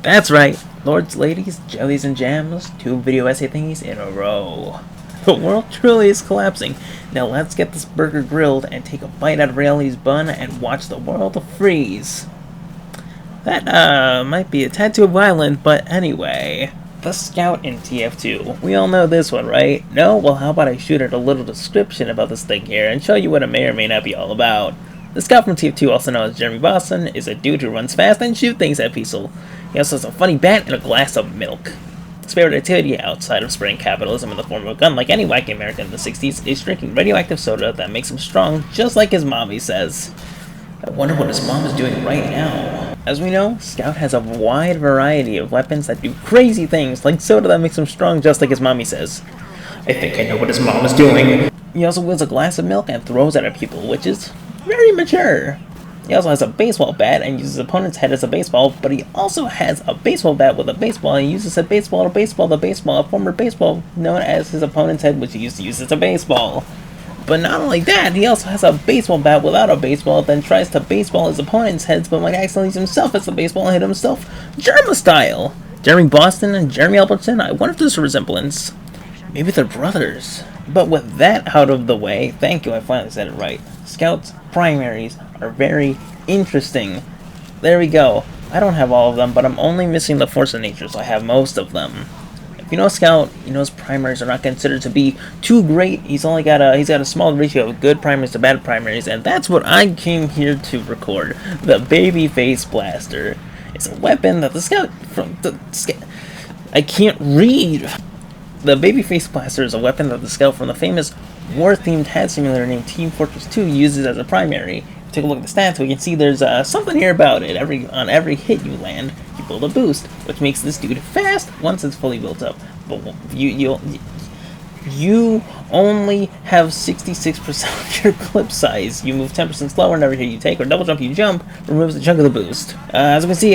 That's right, lords, ladies, jellies, and jams, 2 video essay thingies in a row. The world truly is collapsing. Now let's get this burger grilled and take a bite out of reality's bun and watch the world freeze. That, might be a tad too violent, but anyway. The Scout in TF2. We all know this one, right? No? Well, how about I shoot at a little description about this thing here and show you what it may or may not be all about. The Scout from TF2, also known as Jeremy Boston, is a dude who runs fast and shoots things at people. He also has a funny bat and a glass of milk. His favorite activity outside of spraying capitalism in the form of a gun like any wacky American in the 60s is drinking radioactive soda that makes him strong, just like his mommy says. I wonder what his mom is doing right now. As we know, Scout has a wide variety of weapons that do crazy things, like soda that makes him strong, just like his mommy says. I think I know what his mom is doing. He also wields a glass of milk and throws it at people, which is very mature. He also has a baseball bat and uses his opponent's head as a baseball, but he also has a baseball bat with a baseball and uses a baseball to baseball the baseball, a former baseball known as his opponent's head, which he used to use as a baseball. But not only that, he also has a baseball bat without a baseball, then tries to baseball his opponent's heads, but might accidentally use himself as the baseball and hit himself Germa style. Jeremy Boston and Jeremy Albertson, I wonder if there's a resemblance. Maybe they're brothers. But with that out of the way, thank you, I finally said it right. Scout's primaries are very interesting. There we go. I don't have all of them, but I'm only missing the Force of Nature, so I have most of them. If you know Scout, you know his primaries are not considered to be too great. He's got a small ratio of good primaries to bad primaries, and that's what I came here to record. The Babyface Blaster. It's a weapon that the Scout from the I can't read. The Babyface Blaster is a weapon that the Scout from the famous war-themed hat simulator named Team Fortress 2 uses as a primary. If you take a look at the stats, we can see there's something here about it. On every hit you land, you build a boost, which makes this dude fast once it's fully built up. But you only have 66% of your clip size. You move 10% slower in every hit you take, or double jump you jump removes a chunk of the boost. As you can see,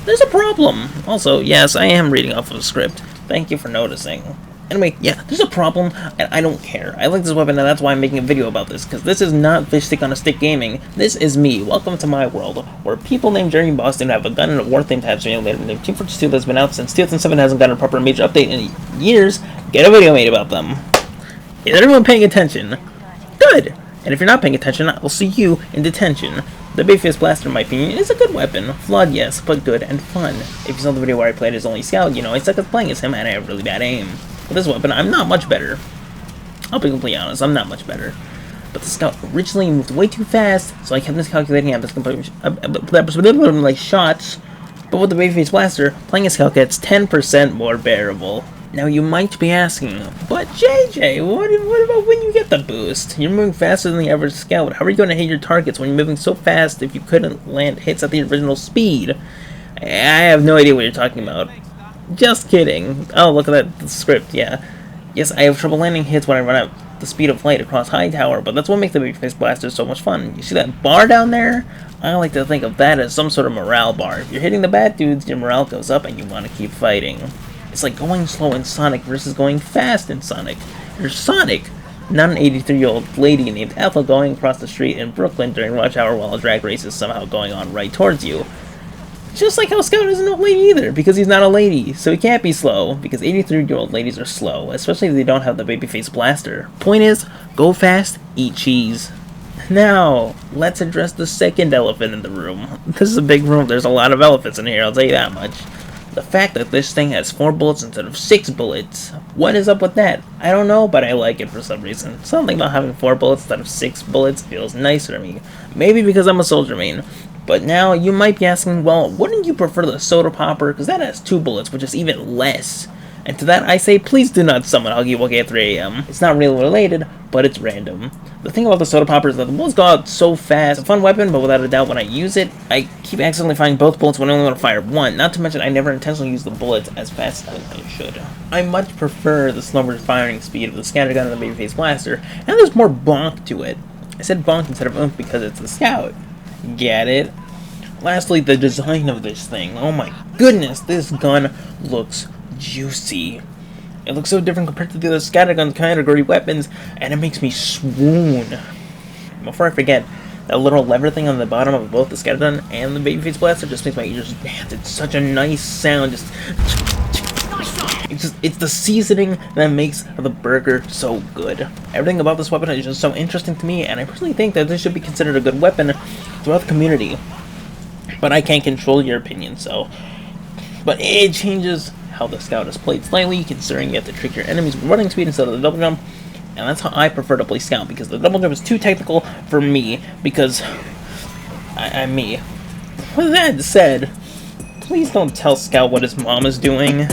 there's a problem. Also, yes, I am reading off of a script. Thank you for noticing. Anyway, yeah, there's a problem, and I don't care. I like this weapon, and that's why I'm making a video about this, because this is not fish stick on a stick gaming. This is me. Welcome to my world, where people named Jeremy Boston have a gun and a war-themed hat simulator named Team Fortress 2 that's been out since 2007 hasn't gotten a proper major update in years. Get a video made about them. Is everyone paying attention? Good! And if you're not paying attention, I will see you in detention. The Babyface Blaster, in my opinion, is a good weapon. Flawed, yes, but good and fun. If you saw the video where I played as only Scout, you know I suck at playing as him and I have really bad aim. With this weapon, I'm not much better. I'll be completely honest, I'm not much better. But the Scout originally moved way too fast, so I kept miscalculating my shots. But with the Babyface Blaster, playing a Scout gets 10% more bearable. Now you might be asking, but JJ, what about when you get the boost? You're moving faster than the average Scout. How are you going to hit your targets when you're moving so fast if you couldn't land hits at the original speed? I have no idea what you're talking about. Just kidding. Oh, look at that script, yeah. Yes, I have trouble landing hits when I run at the speed of light across Hightower, but that's what makes the Babyface Blaster so much fun. You see that bar down there? I like to think of that as some sort of morale bar. If you're hitting the bad dudes, your morale goes up and you want to keep fighting. It's like going slow in Sonic versus going fast in Sonic. You're Sonic, not an 83-year-old lady named Ethel going across the street in Brooklyn during rush hour while a drag race is somehow going on right towards you. Just like how Scout isn't a lady either, because he's not a lady, so he can't be slow, because 83-year-old ladies are slow, especially if they don't have the Babyface Blaster. Point is, go fast, eat cheese. Now, let's address the second elephant in the room. This is a big room, there's a lot of elephants in here, I'll tell you that much. The fact that this thing has 4 bullets instead of 6 bullets. What is up with that? I don't know, but I like it for some reason. Something about having 4 bullets instead of 6 bullets feels nicer to me. Maybe because I'm a soldier main. But now, you might be asking, well, wouldn't you prefer the soda popper? Because that has 2 bullets, which is even less. And to that I say, please do not summon Huggy Wuggy at 3 AM. It's not really related, but it's random. The thing about the soda popper is that the bullets go out so fast. It's a fun weapon, but without a doubt, when I use it, I keep accidentally firing both bullets when I only want to fire one. Not to mention, I never intentionally use the bullets as fast as I should. I much prefer the slower firing speed of the scattergun and the Babyface Blaster, and there's more bonk to it. I said bonk instead of oomph because it's the Scout. Get it? Lastly, the design of this thing. Oh my goodness, this gun looks juicy. It looks so different compared to the other scattergun category weapons, and it makes me swoon. Before I forget, that little lever thing on the bottom of both the Scattergun and the Babyface Blaster just makes my ears dance. It's such a nice sound. It's the seasoning that makes the burger so good. Everything about this weapon is just so interesting to me, and I personally think that this should be considered a good weapon throughout the community. But I can't control your opinion, so... But it changes how the Scout is played slightly, considering you have to trick your enemies with running speed instead of the double jump. And that's how I prefer to play Scout, because the double jump is too technical for me, because I'm me. With that said, please don't tell Scout what his mom is doing.